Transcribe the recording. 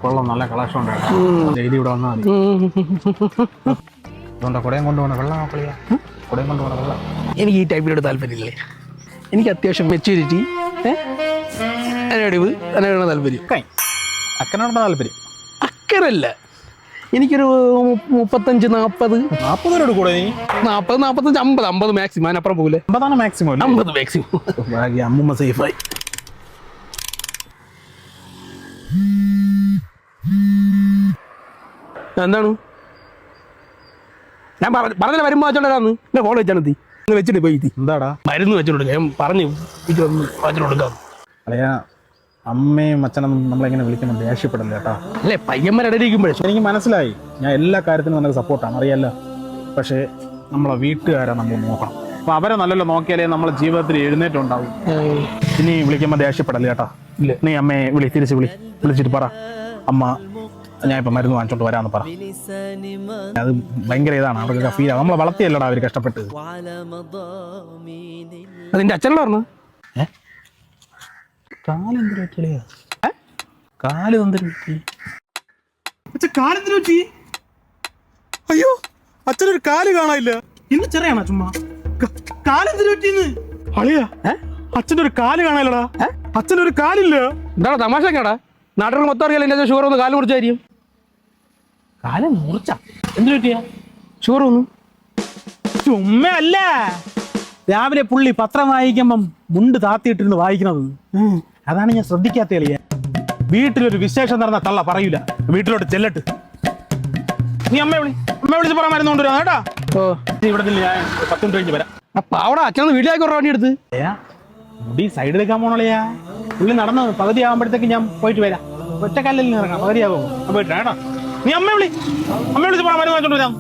കൊള്ളാം, നല്ല കളക്ഷൻ ഉണ്ടായിരുന്നു. ഡെയിലി ഇവിടെ വന്നാൽ മതി. അതുകൊണ്ടാ കുടയും കൊണ്ടുപോകണം. വെള്ളം നോക്കളിയാ, കുടയും കൊണ്ടുപോകണം വെള്ളം. എനിക്ക് ഈ ടൈപ്പിലോട് താല്പര്യമില്ലേ. എനിക്ക് അത്യാവശ്യം മെച്യൂരിറ്റി, അനടിവ്, അതിനാണ് താല്പര്യം. അക്കനോട് താല്പര്യം. അക്കരല്ല, എനിക്കൊരു 35-40. 40 കൂടെ നീ 40, 45, 50 മാക്സിമം. അതിനപ്പുറം പോകില്ലേ. 50 മാക്സിമം. 50 മാക്സിമം. അമ്മൂമ്മ സേഫായി. എന്താണ് ഞാൻ പറഞ്ഞ വരുമ്പോ വെച്ചോണ്ടാന്ന് എന്റെ ഫോൺ വെച്ചാൽ മതി. വെച്ചിട്ട് പോയി എന്താടാ മരുന്ന് വെച്ചിട്ട് കൊടുക്കാം. ഞാൻ പറഞ്ഞു വെച്ചിട്ട് കൊടുക്കാം. അല്ലയാ, അമ്മയും അച്ഛനും നമ്മളെങ്ങനെ വിളിക്കണം ദേഷ്യപ്പെടല്ലേ കേട്ടോ. അല്ലേ പയ്യന്മാരിടയിലിരിക്കുമ്പോഴേ. എനിക്ക് മനസ്സിലായി, ഞാൻ എല്ലാ കാര്യത്തിനും നമുക്ക് സപ്പോർട്ടാണ്, അറിയാലോ. പക്ഷേ നമ്മളെ വീട്ടുകാരെ നമ്മൾ നോക്കണം. അപ്പൊ അവരെ നല്ലല്ലോ നോക്കിയാലേ നമ്മളെ ജീവിതത്തിൽ എഴുന്നേറ്റുണ്ടാവും. ഇനി വിളിക്കുമ്പോൾ ദേഷ്യപ്പെടല്ലേ കേട്ടോ. ഇല്ല, നീ അമ്മയെ തിരിച്ച് വിളിച്ചിട്ട് പറ, അമ്മ ഞാൻ ഇപ്പം മരുന്ന് വാങ്ങിച്ചോണ്ട് വരാമെന്ന് പറ. അത് ഭയങ്കര ഇതാണ്, അവർക്ക് ഫീൽ. നമ്മളെ വളർത്തിയല്ലടാ അവർ കഷ്ടപ്പെട്ട്. അതിന്റെ അച്ഛനോട് പറഞ്ഞു കാലെന്തൊരു പറ്റിയ കാല് എന്തൊരു പറ്റി. അയ്യോ, അച്ഛനൊരു കാല് കാണാനില്ല. ഇന്ന് ചെറിയാണോ ചുമ്മാ കാലെന്തിനു പറ്റിന്ന് അളിയാ. അച്ഛൻ്റെ ഒരു കാല് കാണാനില്ലടാ. അച്ഛനൊരു കാലില്ല. എന്താണ് തമാശക്കാടാ? നാട്ടിൽ മൊത്തം അറിയാലോ എന്റെ ഷുഗർ ഒന്ന് കാല് മുറിച്ചായിരിക്കും. കാലം മുറിച്ച എന്തിനു പറ്റിയാ? ഷുഗർ ഒന്നും ചുമ്മല്ല. രാവിലെ പുള്ളി പത്രം വായിക്കുമ്പം മുണ്ട് താത്തിയിട്ടിരുന്ന് വായിക്കുന്നത്. അതാണ് ഞാൻ ശ്രദ്ധിക്കാത്ത കളിയാ. വീട്ടിലൊരു വിശേഷം നടന്ന തള്ള പറയൂല. വീട്ടിലോട്ട് ചെല്ലട്ട്. നീ അമ്മയെ വിളിച്ച് പറയാൻ മരുന്ന് കൊണ്ടുവരാം കേട്ടാ. ഇവിടെ നിന്ന് ഞാൻ 10 മിനിറ്റ് കഴിഞ്ഞ് വരാം. അപ്പൊ അവിടെ അച്ഛൻ വീട്ടിലേക്ക് വണ്ടി എടുത്ത് മുടി സൈഡിലെടുക്കാൻ പോണോളിയാ. പുള്ളി നടന്ന് പകുതി ആകുമ്പോഴത്തേക്ക് ഞാൻ പോയിട്ട് വരാം. ഒറ്റക്കാലിൽ നിന്ന് ഇറങ്ങാം, പകുതിയാകും. പോയിട്ട് കേട്ടോ. നീ അമ്മയെ വിളിച്ച് പറയാൻ മരുന്ന് വാങ്ങിച്ചോണ്ട് വരാം.